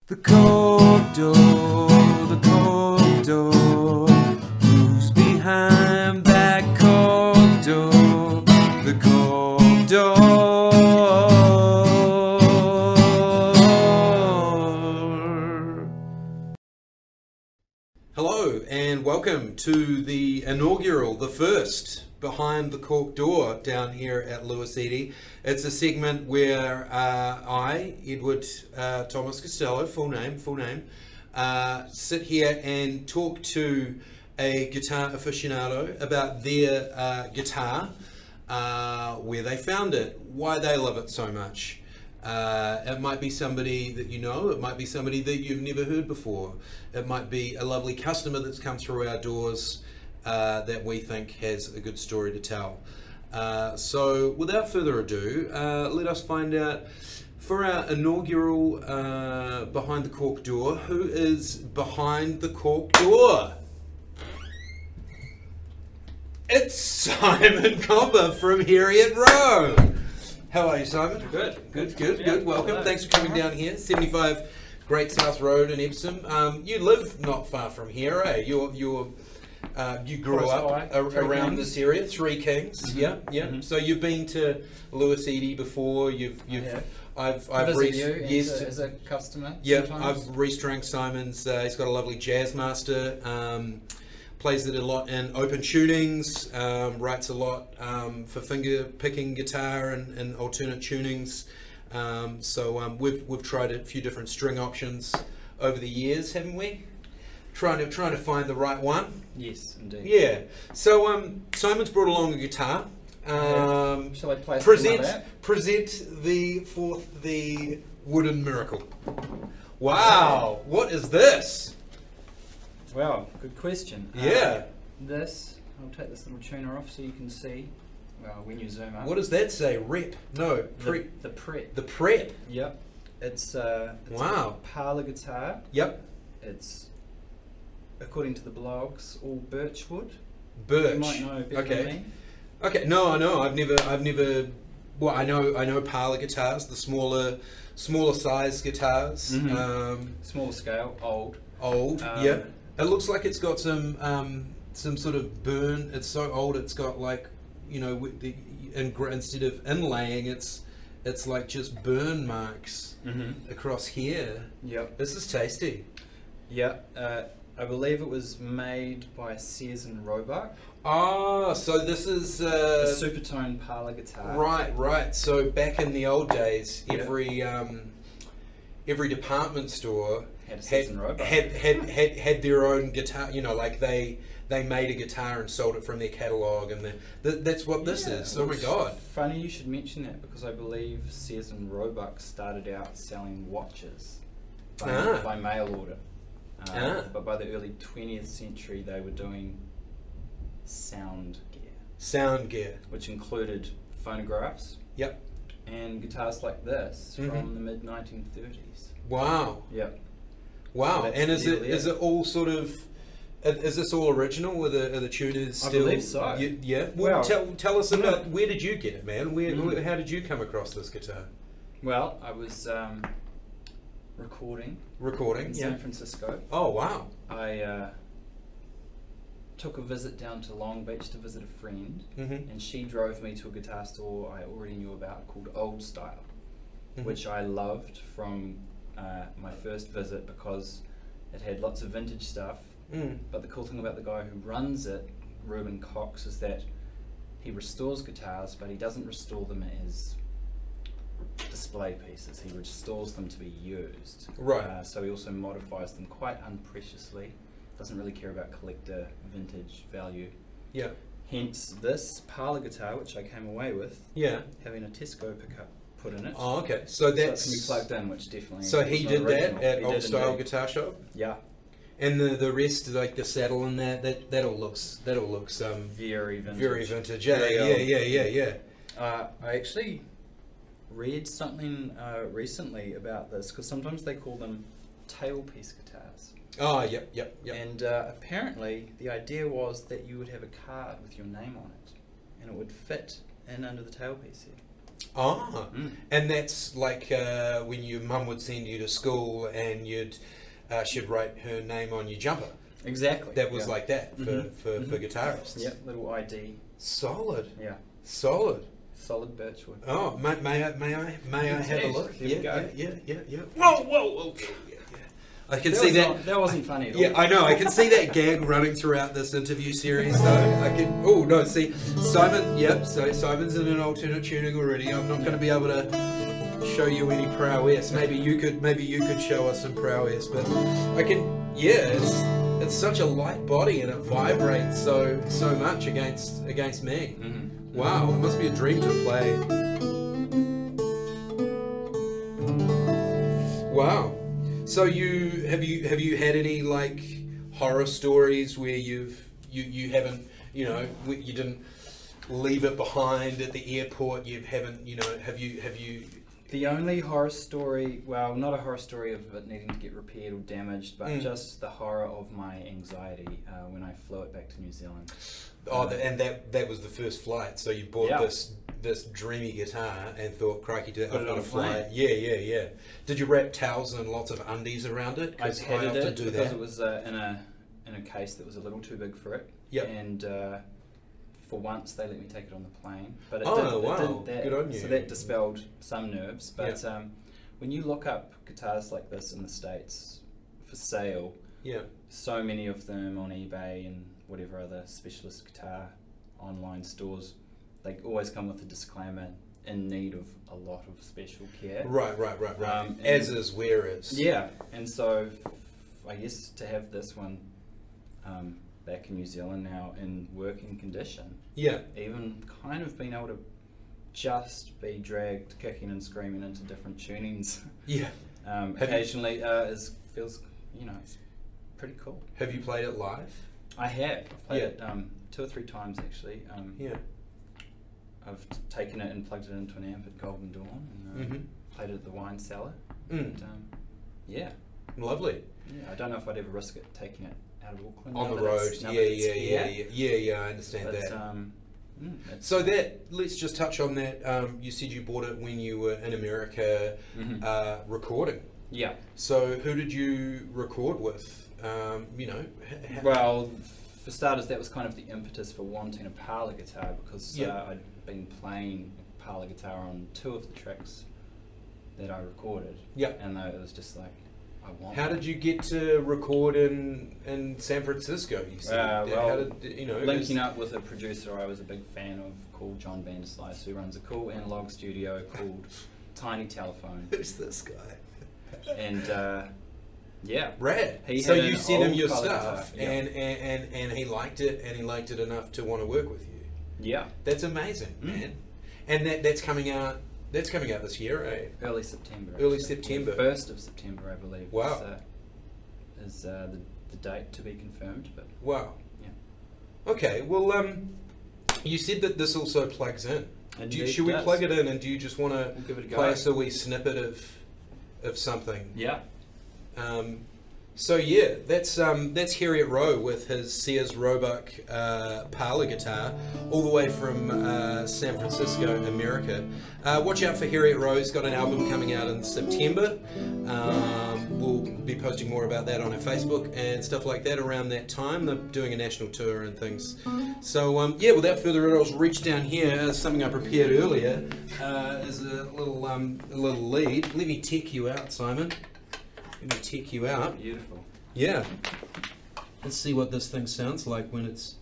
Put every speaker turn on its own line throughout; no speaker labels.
The Cork door, the Cork door. Who's behind that Cork door? The Cork door. Hello and welcome to the inaugural, the first Behind the Cork Door down here at Lewis Eady. It's a segment where I, Edward Thomas Costello, full name, sit here and talk to a guitar aficionado about their guitar, where they found it, why they love it so much. It might be somebody that you know, it might be somebody that you've never heard before, it might be a lovely customer that's come through our doors that we think has a good story to tell. So without further ado, let us find out for our inaugural Behind the Cork Door, who is behind the Cork Door? It's Simon Copper from Herriot Row. How are you, Simon?
Good.
Good. Welcome. Thanks for coming down here. 75 Great South Road in Epsom. You live not far from here, eh? You grew up around this area, Three Kings.
Mm-hmm.
Yeah.
Mm-hmm.
So you've been to Lewis Eady before. I've
as a customer.
Yeah,
sometimes.
I've restrung Simon's. He's got a lovely jazz master. Plays it a lot in open tunings. Writes a lot for finger picking guitar and alternate tunings. We've tried a few different string options over the years, haven't we? Trying to find the right one.
Yes, indeed.
Yeah. So Simon's brought along a guitar.
Shall I play
present the wooden miracle. Wow. What is this?
Wow, good question.
Yeah.
I'll take this little tuner off so you can see. Well, when you zoom up.
What does that say? Rep? No.
The prep.
The prep.
Yep. It's
wow.
A parlour guitar.
Yep.
It's, according to the blogs, all birch wood.
Birch.
You might know better than me.
Okay. No, I know. I've never. Well, I know parlour guitars, the smaller size guitars.
Mm-hmm. Smaller scale, old.
Yeah. It looks like it's got some sort of burn. It's so old. It's got like, you know, with instead of inlaying, it's like just burn marks across here.
Yep.
This is tasty.
Yeah. I believe it was made by Sears and Roebuck.
Ah, so this is
a supertone parlour guitar.
Right. So back in the old days, every department store had their own guitar. You know, like they made a guitar and sold it from their catalogue, and that's what this is. Oh my God!
Funny you should mention that, because I believe Sears and Roebuck started out selling watches by mail order. But by the early 20th century, they were doing sound gear, which included phonographs.
Yep.
And guitars like this from the mid 1930s.
Wow.
Yep.
Wow.
So
and is it all sort of? Is this all original? Are the tuners still?
I believe so.
Yeah. Well, tell us about where did you get it, man? How did you come across this guitar?
Well, I was recording in San Francisco.
Oh wow!
I took a visit down to Long Beach to visit a friend, and she drove me to a guitar store I already knew about called Old Style, which I loved from my first visit because it had lots of vintage stuff. But the cool thing about the guy who runs it, Ruben Cox, is that he restores guitars, but he doesn't restore them as display pieces. He restores them to be used.
Right.
So he also modifies them quite unpreciously. Doesn't really care about collector vintage value.
Yeah.
Hence this parlour guitar, which I came away with.
Yeah.
Having a Tesco pickup put in it.
Oh, okay. So
it can be plugged in, which definitely.
So he did that at Old Style Guitar Shop.
Yeah.
And the rest, like the saddle and that all looks
very vintage.
Very vintage. Yeah.
I actually read something recently about this, because sometimes they call them tailpiece guitars.
Oh, yep.
And apparently the idea was that you would have a card with your name on it, and it would fit in under the tailpiece here.
Ah, and that's like when your mum would send you to school and she'd write her name on your jumper.
Exactly.
That was like that for guitarists.
Yep, little ID.
Solid.
Yeah.
Solid.
Solid birchwood.
Oh, may I have a look?
Here we go.
Yeah. Whoa. I can see that.
That wasn't funny at all.
Yeah, I know. I can see that gag running throughout this interview series. So I can. Oh no, see Simon. Yep. So Simon's in an alternate tuning already. I'm not going to be able to show you any prowess. Maybe you could show us some prowess. But I can. Yeah, it's such a light body and it vibrates so much against me. Wow, it must be a dream to play. Wow. So have you had any like horror stories where you haven't, you didn't leave it behind at the airport? Have you?
The only horror story, well, not a horror story of it needing to get repaired or damaged, but just the horror of my anxiety when I flew it back to New Zealand.
Oh, and that was the first flight. So you bought this dreamy guitar and thought, crikey, I've got to fly. Yeah. Did you wrap towels and lots of undies around it?
I padded it because it was in a case that was a little too big for it.
Yep.
And for once they let me take it on the plane. But it
wow,
did that,
good on you.
So that dispelled some nerves. But when you look up guitars like this in the States for sale, so many of them on eBay and whatever other specialist guitar online stores, they always come with a disclaimer, in need of a lot of special care.
Right. As is, where is.
Yeah, and so I guess to have this one back in New Zealand now in working condition, even kind of being able to just be dragged kicking and screaming into different tunings, occasionally feels, it's pretty cool.
Have you played it live?
I have. I've played it 2 or 3 times actually. I've taken it and plugged it into an amp at Golden Dawn and played it at the Wine Cellar. And,
lovely.
Yeah, I don't know if I'd ever risk it taking it out of Auckland.
On the road. Yeah, I understand that. So let's just touch on that. You said you bought it when you were in America recording. Yeah. So who did you record with?
Well, for starters, that was kind of the impetus for wanting a parlour guitar because I'd been playing parlour guitar on 2 of the tracks that I recorded. Yeah. And it was just like, I want.
How did you get to record in San Francisco? You said.
Linking up with a producer I was a big fan of called John Vanderslice, who runs a cool analog studio called Tiny Telephone.
Who's this guy?
And
rad. So you sent him your stuff, and he liked it, and he liked it enough to want to work with you. Yeah, that's amazing, man. And that's coming out. That's coming out this year, eh?
Early September.
Early September.
1st of September, I believe.
Wow.
Is the date to be confirmed? But
wow. Yeah. Okay. Well, you said that this also plugs in. Should we plug it in, and do you just want to play us a wee snippet of something?
Yeah.
So yeah, that's Herriot Row with his Sears Roebuck parlour guitar, all the way from San Francisco, America. Watch out for Herriot Row. He's got an album coming out in September. We'll be posting more about that on our Facebook and stuff like that around that time. They're doing a national tour and things. So yeah, without further ado, I'll reach down here. Something I prepared earlier is a little lead. Let me take you out, Simon. Let me take you out.
Beautiful.
Yeah. Let's see what this thing sounds like when it's...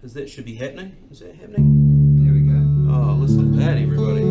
That should be happening. Is that happening?
There we go.
Oh, listen to that, everybody.